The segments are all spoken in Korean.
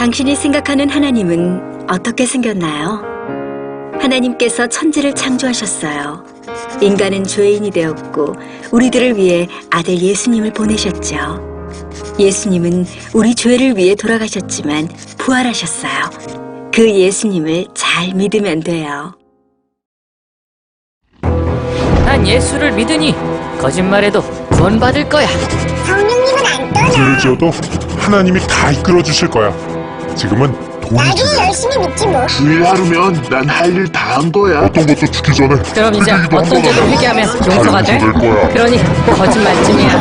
당신이 생각하는 하나님은 어떻게 생겼나요? 하나님께서 천지를 창조하셨어요. 인간은 죄인이 되었고 우리들을 위해 아들 예수님을 보내셨죠. 예수님은 우리 죄를 위해 돌아가셨지만 부활하셨어요. 그 예수님을 잘 믿으면 돼요. 난 예수를 믿으니 거짓말해도 구원받을 거야. 성령님은 안 떠나. 죄를 지어도 하나님이 다 이끌어 주실 거야. 지금은 돈이 나중에 중요해. 열심히 믿지 뭐. 주일 하루면 난 할 일 다 한 거야. 어떤 것도 죽기 전에 그럼 이제 회개기도 어떤 한번 죄를 하고 회개하면 다 용서가 돼? 용서될 거야. 그러니 거짓말쯤이야.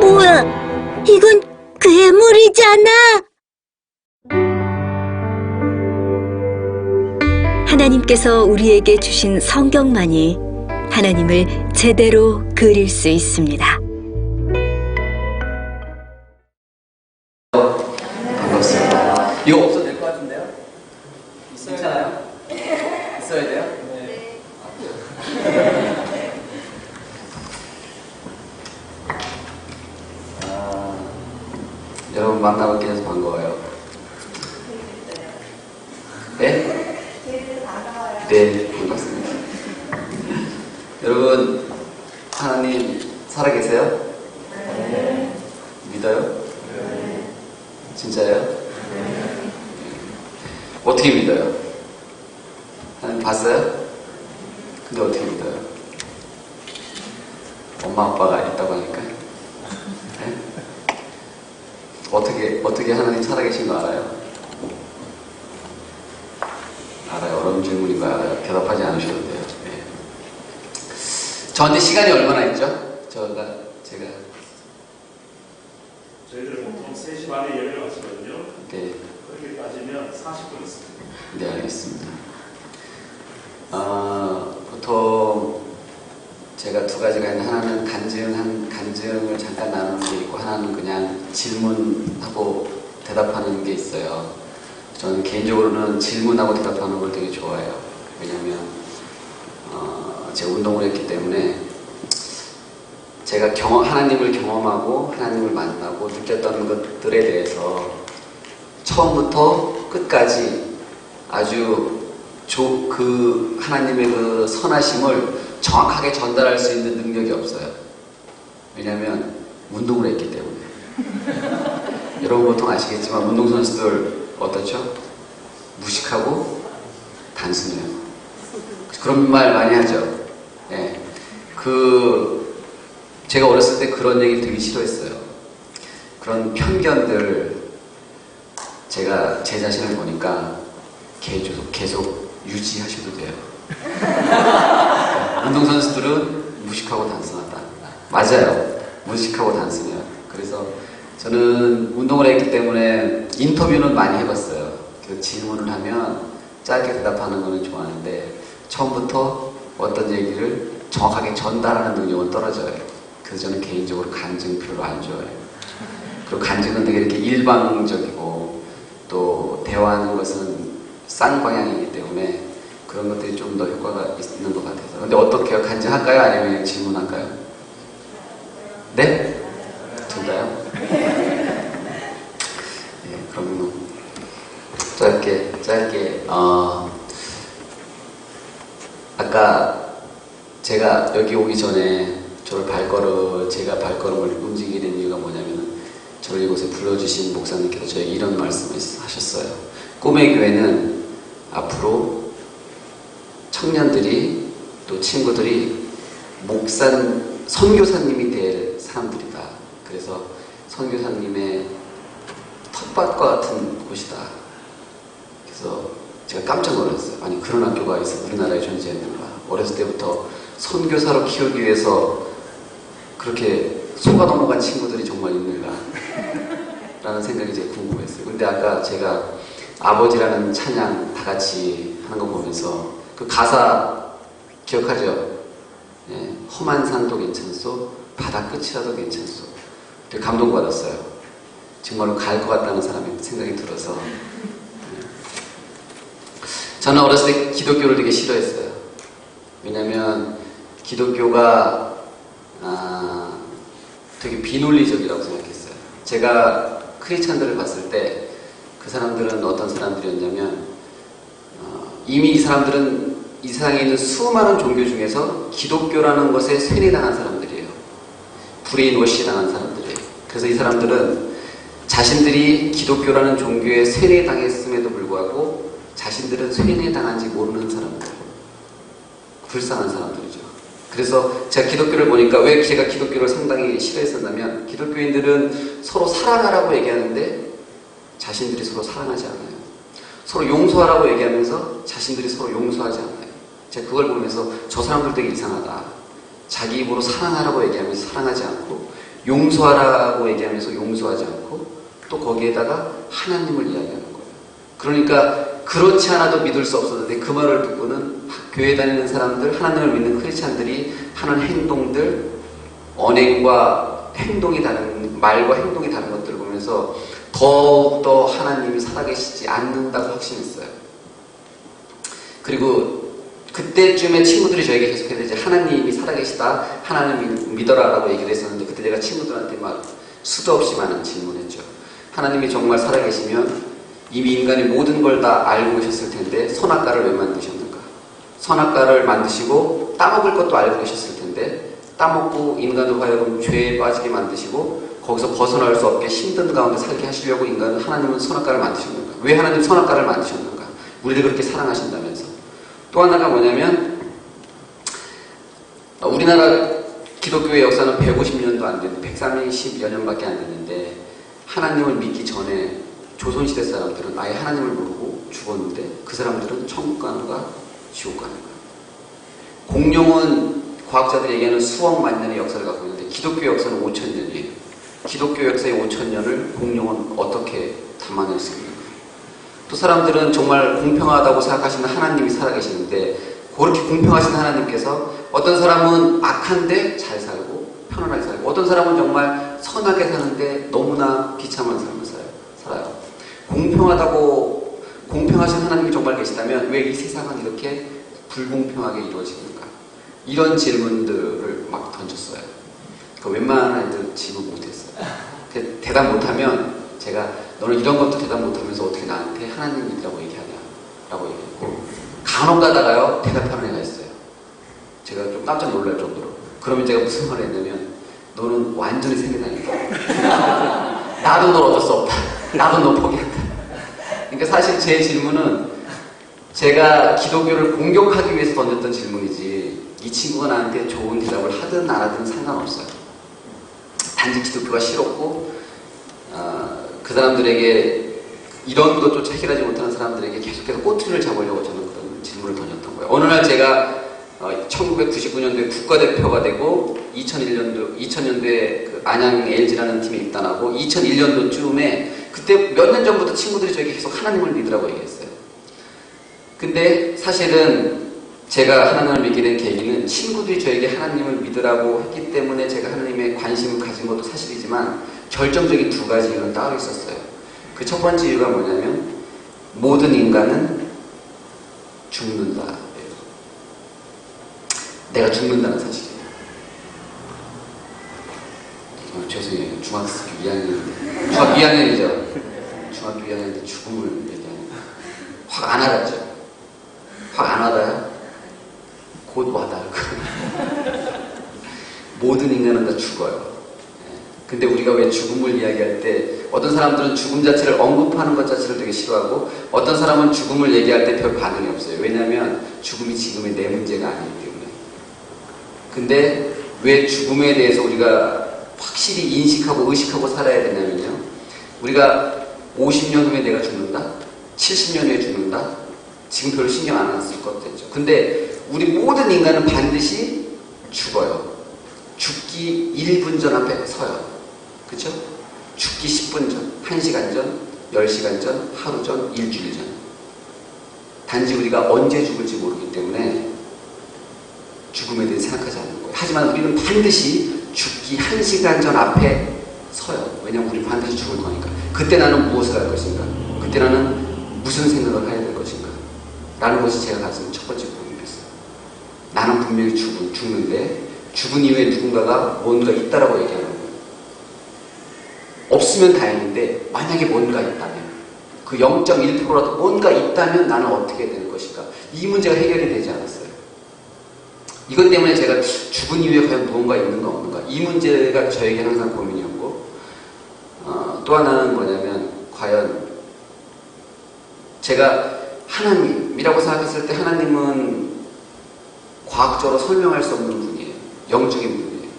뭐야? 이건 괴물이잖아. 하나님께서 우리에게 주신 성경만이 하나님을 제대로 그릴 수 있습니다. 반갑습니다. 이거 없어도 될 것 같은데요? 괜찮아요? 있어야 돼요? 네. 여러분 만나뵙게 돼서 반가워요. 네? 네, 반갑습니다. 여러분, 하나님 살아계세요? 네. 믿어요? 진짜요? 어떻게 믿어요? 하나님 봤어요? 근데 어떻게 믿어요? 엄마 아빠가 있다고 하니까? 네? 어떻게 하나님 살아계신 거 알아요? 알아요. 어려운 질문인 거 알아요. 대답하지 않으셔도 돼요. 네. 저한테 시간이 얼마나 있죠? 제가 저희들은 보통 3시 반에 예배를 마치거든요. 네. 그렇게 따지면 40분 있습니다. 네, 알겠습니다. 보통 제가 두 가지가 있는데 하나는 간증을 잠깐 나누는 게 있고 하나는 그냥 질문하고 대답하는 게 있어요. 저는 개인적으로는 질문하고 대답하는 걸 되게 좋아해요. 왜냐하면 제가 운동을 했기 때문에 제가 하나님을 경험하고 하나님을 만나고 느꼈던 것들에 대해서 처음부터 끝까지 아주 그 하나님의 그 선하심을 정확하게 전달할 수 있는 능력이 없어요. 왜냐하면 운동을 했기 때문에. 여러분 보통 아시겠지만 운동선수들 어떻죠? 무식하고 단순해요. 그런 말 많이 하죠. 네. 제가 어렸을 때 그런 얘기 되게 싫어했어요. 그런 편견들 제가 제 자신을 보니까 계속 유지하셔도 돼요. 운동선수들은 무식하고 단순하다. 맞아요. 무식하고 단순해요. 그래서 저는 운동을 했기 때문에 인터뷰는 많이 해봤어요. 그 질문을 하면 짧게 대답하는 거는 좋아하는데 처음부터 어떤 얘기를 정확하게 전달하는 능력은 떨어져요. 그래서 저는 개인적으로 간증 별로 안 좋아해요. 그리고 간증은 되게 이렇게 일방적이고 또 대화하는 것은 쌍방향이기 때문에 그런 것들이 좀 더 효과가 있는 것 같아서. 근데 어떻게 해요? 간증할까요? 아니면 그냥 질문할까요? 네? 둘 다요? 네, 그럼 짧게 아까 제가 여기 오기 전에 제가 발걸음을 움직이게 된 이유가 뭐냐면 저를 이곳에 불러주신 목사님께서 저에게 이런 말씀을 하셨어요. 꿈의 교회는 앞으로 청년들이 또 친구들이 선교사님이 될 사람들이다. 그래서 선교사님의 텃밭과 같은 곳이다. 그래서 제가 깜짝 놀랐어요. 아니 그런 학교가 우리나라에 존재했는가. 어렸을 때부터 선교사로 키우기 위해서 그렇게 소가 넘어간 친구들이 정말 있는가 라는 생각이 제가 궁금했어요. 근데 아까 제가 아버지라는 찬양 다 같이 하는 거 보면서 그 가사 기억하죠? 네, 험한 산도 괜찮소, 바다 끝이라도 괜찮소. 되게 감동받았어요. 정말로 갈 것 같다는 생각이 들어서. 저는 어렸을 때 기독교를 되게 싫어했어요. 왜냐면 기독교가 되게 비논리적이라고 생각했어요. 제가 크리스찬들을 봤을 때 그 사람들은 어떤 사람들이었냐면 이미 이 사람들은 이 세상에 있는 수많은 종교 중에서 기독교라는 것에 세뇌당한 사람들이에요. 브레인워시 당한 사람들이에요. 그래서 이 사람들은 자신들이 기독교라는 종교에 세뇌당했음에도 불구하고 자신들은 세뇌당한지 모르는 사람들, 불쌍한 사람들이죠. 그래서 제가 기독교를 보니까 왜 제가 기독교를 상당히 싫어했었냐면 기독교인들은 서로 사랑하라고 얘기하는데 자신들이 서로 사랑하지 않아요. 서로 용서하라고 얘기하면서 자신들이 서로 용서하지 않아요. 제가 그걸 보면서 저 사람들 되게 이상하다. 자기 입으로 사랑하라고 얘기하면서 사랑하지 않고 용서하라고 얘기하면서 용서하지 않고 또 거기에다가 하나님을 이야기하는 거예요. 그러니까 그렇지 않아도 믿을 수 없었는데 그 말을 듣고는 교회 다니는 사람들, 하나님을 믿는 크리스찬들이 하는 행동들, 언행과 행동이 다른, 말과 행동이 다른 것들을 보면서 더욱더 하나님이 살아계시지 않는다고 확신했어요. 그리고 그때쯤에 친구들이 저에게 계속해서 이제 하나님이 살아계시다, 하나님 믿어라 라고 얘기를 했었는데 그때 제가 친구들한테 막 수도 없이 많은 질문했죠. 하나님이 정말 살아계시면 이미 인간이 모든 걸 다 알고 계셨을 텐데 선악과를 왜 만드셨는가? 선악과를 만드시고 따먹을 것도 알고 계셨을 텐데 따먹고 인간을 하여금 죄에 빠지게 만드시고 거기서 벗어날 수 없게 힘든 가운데 살게 하시려고 하나님은 선악과를 만드셨는가? 왜 하나님 선악과를 만드셨는가? 우리를 그렇게 사랑하신다면서. 또 하나가 뭐냐면 우리나라 기독교의 역사는 150년도 안 됐는데 130여 년밖에 안 됐는데 하나님을 믿기 전에 조선시대 사람들은 아예 하나님을 모르고 죽었는데 그 사람들은 천국 가는가 지옥 가는가. 공룡은 과학자들이 얘기하는 수억만 년의 역사를 갖고 있는데 기독교 역사는 5,000년이에요. 기독교 역사의 5,000년을 공룡은 어떻게 담아냈습니까? 또 사람들은 정말 공평하다고 생각하시는 하나님이 살아계시는데 그렇게 공평하신 하나님께서 어떤 사람은 악한데 잘 살고 편안하게 살고 어떤 사람은 정말 선하게 사는데 너무나 비참한 삶을 살아요. 공평하신 하나님이 정말 계시다면 왜 이 세상은 이렇게 불공평하게 이루어지는가? 이런 질문들을 막 던졌어요. 웬만한 애들 질문 못했어요. 대답 못하면 제가 너는 이런 것도 대답 못하면서 어떻게 나한테 하나님 믿으라고 얘기하냐 라고 얘기했고 간혹 가다가요 대답하는 애가 있어요. 제가 좀 깜짝 놀랄 정도로. 그러면 제가 무슨 말을 했냐면 너는 완전히 세뇌당했다. 나도 널 얻을 수 없다. 나도 너 포기한다. 그러니까 사실 제 질문은 제가 기독교를 공격하기 위해서 던졌던 질문이지 이 친구가 나한테 좋은 대답을 하든 안 하든 상관없어요. 단지 기독교가 싫었고 그 사람들에게 이런 것조차 해결하지 못하는 사람들에게 계속해서 꼬투리를 잡으려고 저는 그런 질문을 던졌던 거예요. 어느 날 제가 1999년도에 국가대표가 되고 2000년도에 그 안양 LG라는 팀에 입단하고 2001년도쯤에 그때 몇 년 전부터 친구들이 저에게 계속 하나님을 믿으라고 얘기했어요. 근데 사실은 제가 하나님을 믿게 된 계기는 친구들이 저에게 하나님을 믿으라고 했기 때문에 제가 하나님에 관심을 가진 것도 사실이지만 결정적인 두 가지 이유는 따로 있었어요. 그 첫 번째 이유가 뭐냐면 모든 인간은 죽는다. 내가 죽는다는 사실이에요. 죄송해요. 중학교 2학년인데 중학교 2학년이죠. 중학교 2학년인데 죽음을 얘기하니까 확 안 와닿죠. 확 안 와닿아요? 곧 와닿을 거예요. 모든 인간은 다 죽어요. 근데 우리가 왜 죽음을 이야기할 때 어떤 사람들은 죽음 자체를 언급하는 것 자체를 되게 싫어하고 어떤 사람은 죽음을 얘기할 때 별 반응이 없어요. 왜냐하면 죽음이 지금의 내 문제가 아니기 때문에. 근데 왜 죽음에 대해서 우리가 확실히 인식하고 의식하고 살아야 되냐면요. 우리가 50년 후에 내가 죽는다? 70년 후에 죽는다? 지금 별로 신경 안 쓸 것 같죠. 근데 우리 모든 인간은 반드시 죽어요. 죽기 1분 전 앞에 서요. 그쵸? 죽기 10분 전, 1시간 전, 10시간 전, 하루 전, 일주일 전. 단지 우리가 언제 죽을지 모르기 때문에 죽음에 대해 생각하지 않는 거예요. 하지만 우리는 반드시 죽기 1시간 전 앞에 서요. 왜냐면 우리 반드시 죽을 거니까. 그때 나는 무엇을 할 것인가? 그때 나는 무슨 생각을 해야 될 것인가? 라는 것이 제가 가진 첫 번째 고민이었어요. 나는 분명히 죽는데 죽은 이후에 누군가가 뭔가 있다라고 얘기하는 거예요. 없으면 다행인데 만약에 뭔가 있다면 그 0.1%라도 뭔가 있다면 나는 어떻게 될 것인가? 이 문제가 해결이 되지 않았어요. 이것 때문에 제가 죽은 이후에 과연 무언가 있는가 없는가? 이 문제가 저에게 항상 고민이었고 또 하나는 뭐냐면 과연 제가 하나님이라고 생각했을 때 하나님은 과학적으로 설명할 수 없는 분이에요. 영적인 분이에요.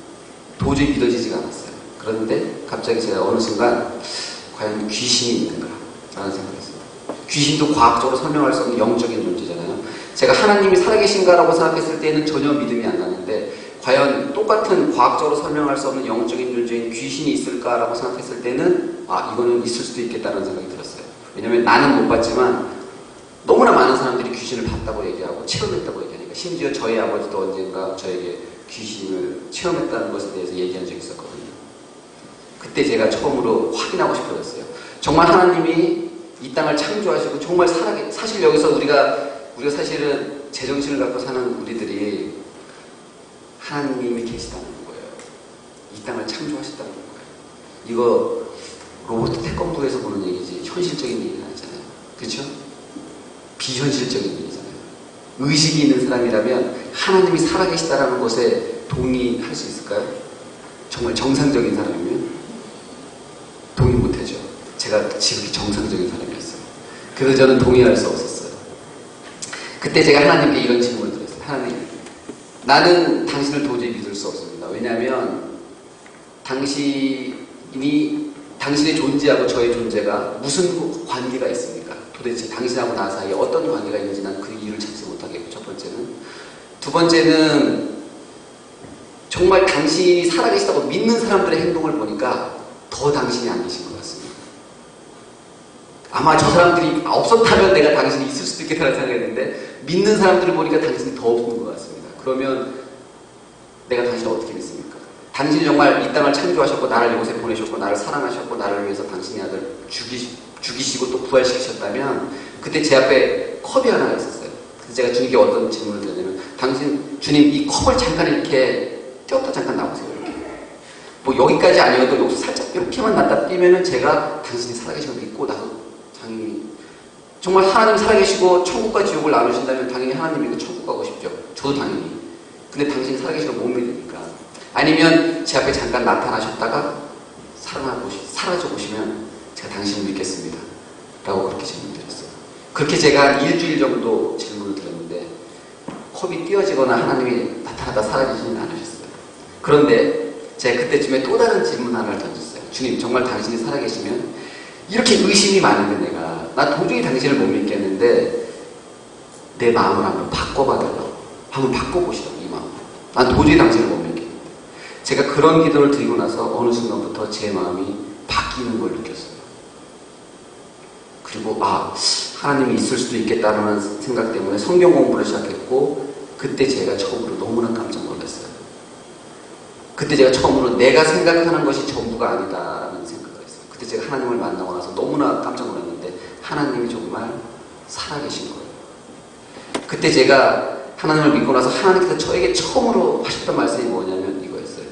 도저히 믿어지지가 않았어요. 그런데 갑자기 제가 어느 순간 과연 귀신이 있는가? 라는 생각을 했습니다. 귀신도 과학적으로 설명할 수 없는 영적인 존재잖아요. 제가 하나님이 살아계신가라고 생각했을 때는 전혀 믿음이 안 나는데 과연 똑같은 과학적으로 설명할 수 없는 영적인 존재인 귀신이 있을까라고 생각했을 때는 이거는 있을 수도 있겠다는 생각이 들었어요. 왜냐면 나는 못 봤지만 너무나 많은 사람들이 귀신을 봤다고 얘기하고 체험했다고 얘기하니까 심지어 저희 아버지도 언젠가 저에게 귀신을 체험했다는 것에 대해서 얘기한 적이 있었거든요. 그때 제가 처음으로 확인하고 싶어졌어요. 정말 하나님이 이 땅을 창조하시고 정말 사실 여기서 우리가 사실은 제정신을 갖고 사는 우리들이 하나님이 계시다는 거예요. 이 땅을 창조하셨다는 거예요. 이거 로버트 태권도에서 보는 얘기지 현실적인 얘기는 아니잖아요. 그렇죠? 비현실적인 일이잖아요. 의식이 있는 사람이라면 하나님이 살아계시다라는 것에 동의할 수 있을까요? 정말 정상적인 사람이면 동의 못하죠. 제가 지극히 정상적인 사람이었어요. 그래서 저는 동의할 수 없었어요. 그때 제가 하나님께 이런 질문을 드렸어요. 하나님, 나는 당신을 도저히 믿을 수 없습니다. 왜냐하면 당신의 존재하고 저의 존재가 무슨 관계가 있습니까? 도대체 당신하고 나 사이에 어떤 관계가 있는지 난 그 이유를 찾지 못하겠고, 첫 번째는. 두 번째는 정말 당신이 살아계시다고 믿는 사람들의 행동을 보니까 더 당신이 안 계신 것 같습니다. 아마 저 사람들이 없었다면 내가 당신이 있을 수도 있겠다는 생각했는데 믿는 사람들을 보니까 당신이 더 없는 것 같습니다. 그러면 내가 당신을 어떻게 믿습니까? 당신이 정말 이 땅을 창조하셨고 나를 이곳에 보내셨고 나를 사랑하셨고 나를 위해서 당신의 아들 죽이시고 또 부활시키셨다면 그때 제 앞에 컵이 하나 있었어요. 그래서 제가 주님께 어떤 질문을 드렸냐면 주님 이 컵을 잠깐 이렇게 띄웠다 잠깐 나오세요. 이렇게 뭐 여기까지 아니어도 여기서 살짝 이렇게만 놨다 띄면은 제가 당신이 살아계신 걸 믿고 나도 당연히 정말 하나님 살아계시고 천국과 지옥을 나누신다면 당연히 하나님 믿고 천국 가고 싶죠. 저도 당연히. 근데 당신이 살아계신 걸 못 믿으니까. 아니면 제 앞에 잠깐 나타나셨다가 사라져 보시면 제가 당신을 믿겠습니다. 라고 그렇게 질문드렸어요. 그렇게 제가 한 일주일 정도 질문을 드렸는데 컵이 띄어지거나 하나님이 나타나다 사라지지는 않으셨어요. 그런데 제가 그때쯤에 또 다른 질문 하나를 던졌어요. 주님, 정말 당신이 살아계시면 이렇게 의심이 많은데 나 도저히 당신을 못 믿겠는데 내 마음을 한번 바꿔봐달라고. 한번 바꿔보시라고, 이 마음을. 난 도저히 당신을 못 믿겠는데. 제가 그런 기도를 드리고 나서 어느 순간부터 제 마음이 바뀌는 걸 느꼈어요. 그리고 하나님이 있을 수도 있겠다는 생각 때문에 성경 공부를 시작했고 그때 제가 처음으로 너무나 깜짝 놀랐어요. 그때 제가 처음으로 내가 생각하는 것이 전부가 아니다라는 생각을 했어요. 그때 제가 하나님을 만나고 나서 너무나 깜짝 놀랐는데 하나님이 정말 살아계신 거예요. 그때 제가 하나님을 믿고 나서 하나님께서 저에게 처음으로 하셨던 말씀이 뭐냐면 이거였어요.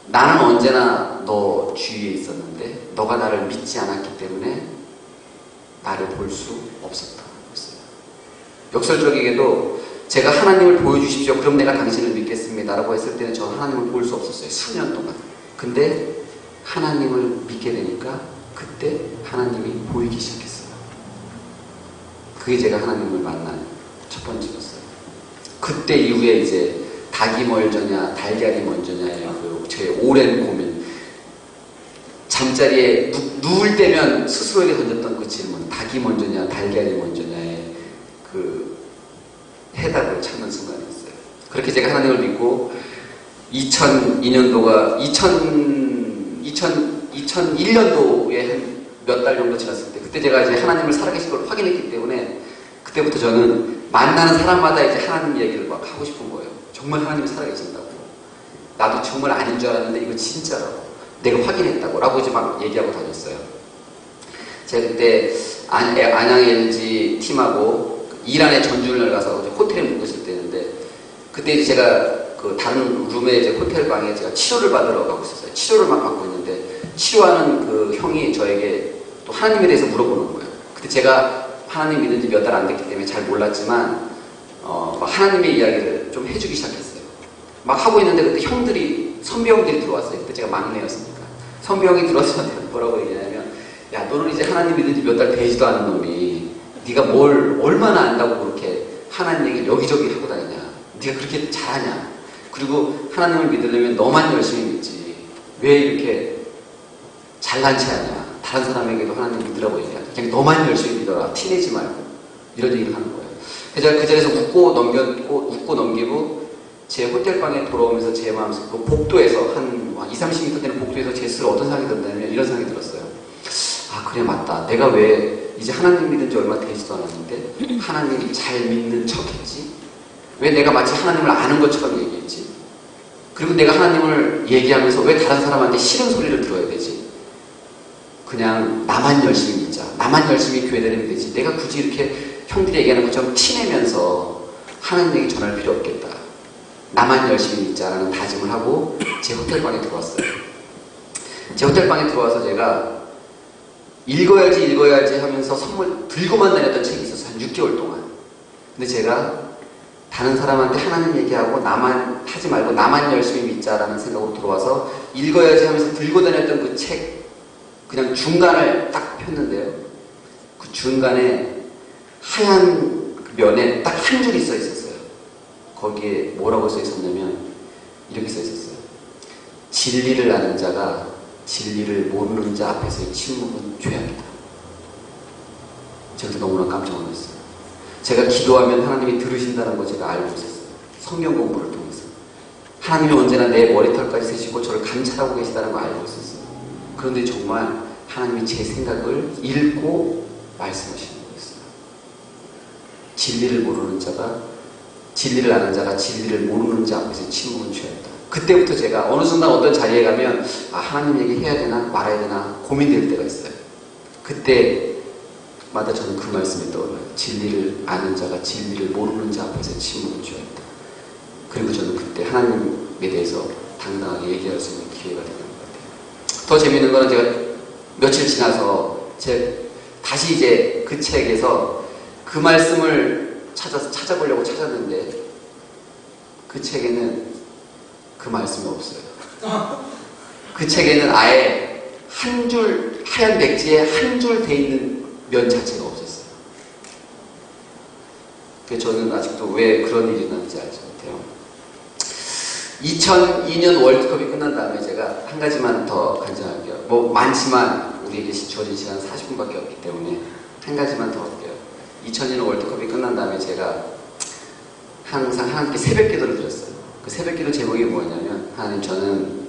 나는 언제나 너 주위에 있었는데 너가 나를 믿지 않았기 때문에 나를 볼 수 없었다. 그랬어요. 역설적이게도 제가 하나님을 보여주십시오. 그럼 내가 당신을 믿겠습니다. 라고 했을 때는 저는 하나님을 볼 수 없었어요. 수년 동안. 근데 하나님을 믿게 되니까 그때 하나님이 보이기 시작했어요. 그게 제가 하나님을 만난 첫 번째였어요. 그때 이후에 이제 닭이 멀저냐 달걀이 먼저냐의 제 오랜 고민. 잠자리에 누울 때면 스스로에게 던졌던 그 질문, 닭이 먼저냐 달걀이 먼저냐의 그 해답을 찾는 순간이었어요. 그렇게 제가 하나님을 믿고 2002년도가 2001년도에 한 몇 달 정도 지났을 때 그때 제가 이제 하나님을 살아계신 걸 확인했기 때문에 그때부터 저는 만나는 사람마다 이제 하나님 얘기를 막 하고 싶은 거예요. 정말 하나님이 살아계신다고. 나도 정말 아닌 줄 알았는데 이거 진짜라고. 내가 확인했다고. 라고 이제 막 얘기하고 다녔어요. 제가 그때 안양 LG 팀하고 이란에 전주를 가서 호텔에 묵고 있을 때였는데 그때 이제 제가 그 다른 룸에 이제 호텔 방에 제가 치료를 받으러 가고 있었어요. 치료를 막 받고 있는데 치료하는 그 형이 저에게 또 하나님에 대해서 물어보는 거예요. 그때 제가 하나님 믿은 지 몇 달 안 됐기 때문에 잘 몰랐지만 막 하나님의 이야기를 좀 해주기 시작했어요. 막 하고 있는데 그때 형들이, 선배 형들이 들어왔어요. 그때 제가 막내였으니까. 선배 형이 들어와서 저한테 뭐라고 얘기하냐면, 야, 너는 이제 하나님 믿은 지 몇 달 되지도 않은 놈이 네가 뭘 얼마나 안다고 그렇게 하나님 얘기를 여기저기 하고 다니냐. 네가 그렇게 잘하냐. 그리고 하나님을 믿으려면 너만 열심히 믿지. 왜 이렇게 잘난 체 하냐. 다른 사람에게도 하나님 믿으라고 얘기하냐. 그냥 너만 열심히 믿어라. 티내지 말고. 이런 얘기를 하는 거예요. 그래서 그 자리에서 웃고 넘기고 제 호텔방에 돌아오면서 제 마음속에 그 복도에서 한 20-30m 되는 복도에서 제 스스로 어떤 생각이 들었냐면 이런 생각이 들었어요. 아, 그래, 맞다. 내가 왜 이제 하나님 믿은 지 얼마 되지도 않았는데 하나님 잘 믿는 척 했지? 왜 내가 마치 하나님을 아는 것처럼 얘기했지? 그리고 내가 하나님을 얘기하면서 왜 다른 사람한테 싫은 소리를 들어야 되지? 그냥 나만 열심히 믿자. 나만 열심히 교회 다니면 되지. 내가 굳이 이렇게 형들이 얘기하는 것처럼 티내면서 하나님 얘기 전할 필요 없겠다. 나만 열심히 믿자라는 다짐을 하고 제 호텔방에 들어왔어요. 제 호텔방에 들어와서 제가 읽어야지 하면서 선물 들고만 다녔던 책이 있었어요. 한 6개월 동안. 근데 제가 다른 사람한테 하나님 얘기하고 나만 하지 말고 나만 열심히 믿자라는 생각으로 들어와서 읽어야지 하면서 들고 다녔던 그 책 그냥 중간을 딱 폈는데요. 그 중간에 하얀 면에 딱 한 줄이 써 있었어요. 거기에 뭐라고 써 있었냐면 이렇게 써 있었어요. 진리를 아는 자가 진리를 모르는 자 앞에서의 침묵은 죄악이다. 제가 너무나 깜짝 놀랐어요. 제가 기도하면 하나님이 들으신다는 거 제가 알고 있었어요. 성경 공부를 통해서. 하나님이 언제나 내 머리털까지 세시고 저를 감찰하고 계시다는 거 알고 있었어요. 그런데 정말 하나님이 제 생각을 읽고 말씀하시는 거였어요. 진리를 모르는 자가, 진리를 아는 자가 진리를 모르는 자 앞에서 침묵은 죄였다. 그때부터 제가 어느 순간 어떤 자리에 가면 아, 하나님 얘기 해야 되나 말아야 되나 고민될 때가 있어요. 그때마다 저는 그 말씀이 떠올라요. 진리를 아는 자가 진리를 모르는 자 앞에서 침묵은 죄였다. 그리고 저는 그때 하나님에 대해서 당당하게 얘기할 수 있는 기회가 되는 것 같아요. 더 재미있는 거는 제가 며칠 지나서 다시 이제 그 책에서 그 말씀을 찾아보려고 찾았는데 그 책에는 그 말씀이 없어요. 그 책에는 아예 한 줄, 하얀 백지에 한 줄 돼 있는 면 자체가 없었어요. 그래서 저는 아직도 왜 그런 일이 났는지 알지 못해요. 2002년 월드컵이 끝난 다음에 제가 한 가지만 더 간증할게요. 뭐 많지만 우리에게 주어진 시간 40분밖에 없기 때문에 한 가지만 더 할게요. 2002년 월드컵이 끝난 다음에 제가 항상 하나님께 새벽 기도를 드렸어요. 그 새벽 기도 제목이 뭐였냐면 하나님, 저는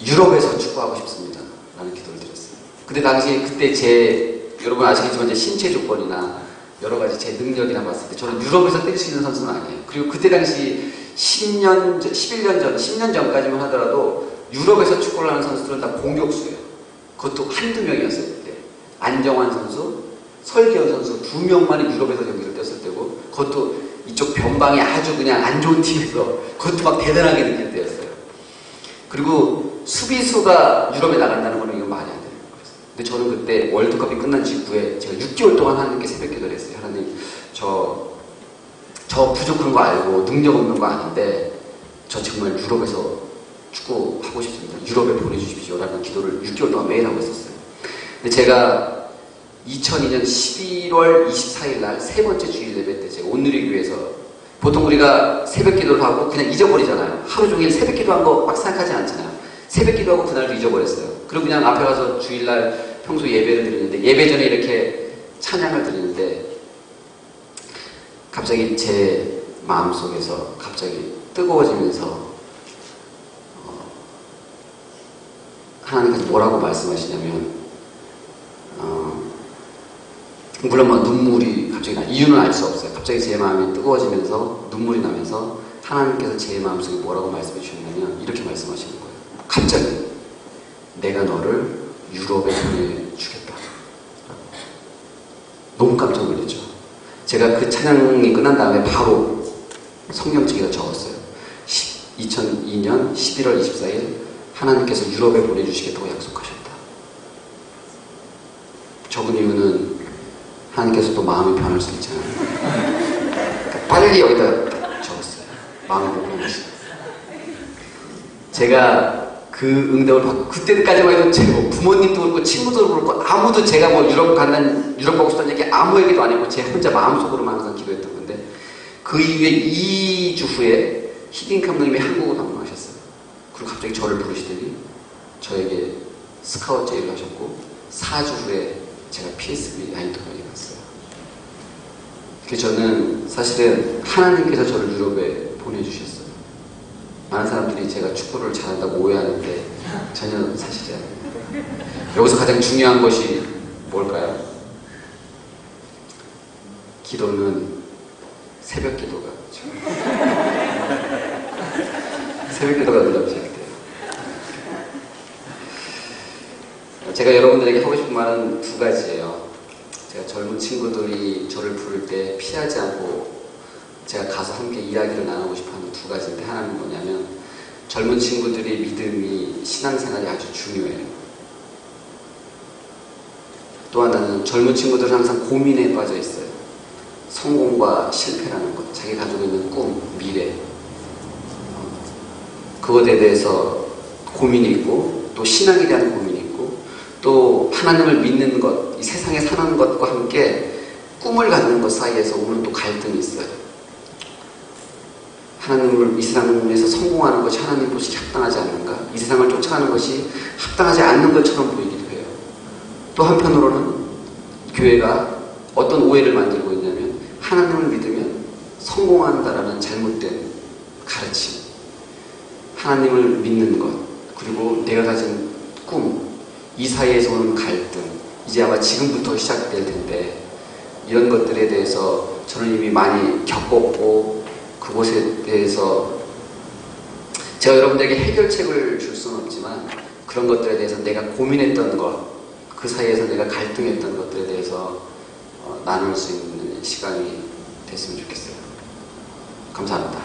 유럽에서 축구하고 싶습니다 라는 기도를 드렸어요. 근데 당시 그때 여러분 아시겠지만 제 신체 조건이나 여러 가지 제 능력이나 봤을 때 저는 유럽에서 뛸 수 있는 선수는 아니에요. 그리고 그때 당시 10년 전까지만 하더라도 유럽에서 축구를 하는 선수들은 다 공격수예요. 그것도 한두 명이었어요. 그때 안정환 선수, 설기현 선수 2명만이 유럽에서 경기를 뛰었을 때고, 그것도 이쪽 변방이 아주 그냥 안 좋은 팀에서 그것도 막 대단하게 느낄 때였어요. 그리고 수비수가 유럽에 나간다는 거는 이건 말이 안 되는 거예요. 근데 저는 그때 월드컵이 끝난 직후에 제가 6개월 동안 하나님께 새벽 기도를 했어요. 하나님, 저 부족한 거 알고 능력 없는 거 아는데 저 정말 유럽에서 축구 하고 싶습니다. 유럽에 보내주십시오 라는 기도를 6개월 동안 매일 하고 있었어요. 근데 제가 2002년 11월 24일 날 세 번째 주일 예배 때 제가 온누리교회에서, 보통 우리가 새벽 기도를 하고 그냥 잊어버리잖아요. 하루 종일 새벽 기도한 거 막 생각하지 않잖아요. 새벽 기도하고 그날도 잊어버렸어요. 그리고 그냥 앞에 가서 주일날 평소 예배를 드리는데, 예배 전에 이렇게 찬양을 드리는데 갑자기 제 마음속에서 갑자기 뜨거워지면서 하나님께서 뭐라고 말씀하시냐면, 물론 뭐 눈물이 갑자기 이유는 알 수 없어요. 갑자기 제 마음이 뜨거워지면서 눈물이 나면서 하나님께서 제 마음속에 뭐라고 말씀해 주셨냐면 이렇게 말씀하시는 거예요. 갑자기 내가 너를 유럽에 보내주겠다. 너무 깜짝 놀랐죠. 제가 그 찬양이 끝난 다음에 바로 성경책에다 적었어요. 2002년 11월 24일 하나님께서 유럽에 보내주시겠다고 약속하셨다. 적은 이유는 하나님께서 또 마음이 변할 수 있잖아요. 그러니까 빨리 여기다 적었어요. 마음이 변하는 것이. 제가 그 응답을 받고 그때까지만 해도 제 뭐 부모님도 그렇고 친구도 그렇고 아무도 제가 뭐 유럽 가고 싶다는 얘기 아무에게도 안 했고 제 혼자 마음속으로만 항상 기도했던 건데 그 이후에 2주 후에 히딩 감독님이 한국으로 방문하셨어요. 그리고 갑자기 저를 부르시더니 저에게 스카우트 제의를 하셨고 4주 후에 제가 PSV 아인토벤에 갔어요. 그래서 저는 사실은 하나님께서 저를 유럽에 보내주셨어요. 많은 사람들이 제가 축구를 잘한다고 오해하는데 전혀 사실이 아니에요. 여기서 가장 중요한 것이 뭘까요? 기도는 새벽 기도가 새벽 기도가 놀랍지 않대요. 제가 여러분들에게 하고 싶은 말은 두 가지예요. 제가 젊은 친구들이 저를 부를 때 피하지 않고 제가 가서 함께 이야기를 나누고 싶어하는 두 가지인데 하나는 뭐냐면 젊은 친구들의 믿음이 신앙생활이 아주 중요해요. 또 하나는 젊은 친구들은 항상 고민에 빠져 있어요. 성공과 실패라는 것, 자기 가지고 있는 꿈, 미래 그것에 대해서 고민이 있고 또 신앙에 대한 고민이 있고 또 하나님을 믿는 것, 이 세상에 사는 것과 함께 꿈을 갖는 것 사이에서 오늘 또 갈등이 있어요. 하나님을 이 세상에서 성공하는 것이 하나님 보시기 합당하지 않는가? 이 세상을 쫓아가는 것이 합당하지 않는 것처럼 보이기도 해요. 또 한편으로는 교회가 어떤 오해를 만들고 있냐면 하나님을 믿으면 성공한다라는 잘못된 가르침, 하나님을 믿는 것, 그리고 내가 가진 꿈, 이 사이에서 오는 갈등, 이제 아마 지금부터 시작될 텐데 이런 것들에 대해서 저는 이미 많이 겪었고 그것에 대해서 제가 여러분들에게 해결책을 줄 수는 없지만 그런 것들에 대해서 내가 고민했던 것, 그 사이에서 내가 갈등했던 것들에 대해서 나눌 수 있는 시간이 됐으면 좋겠어요. 감사합니다.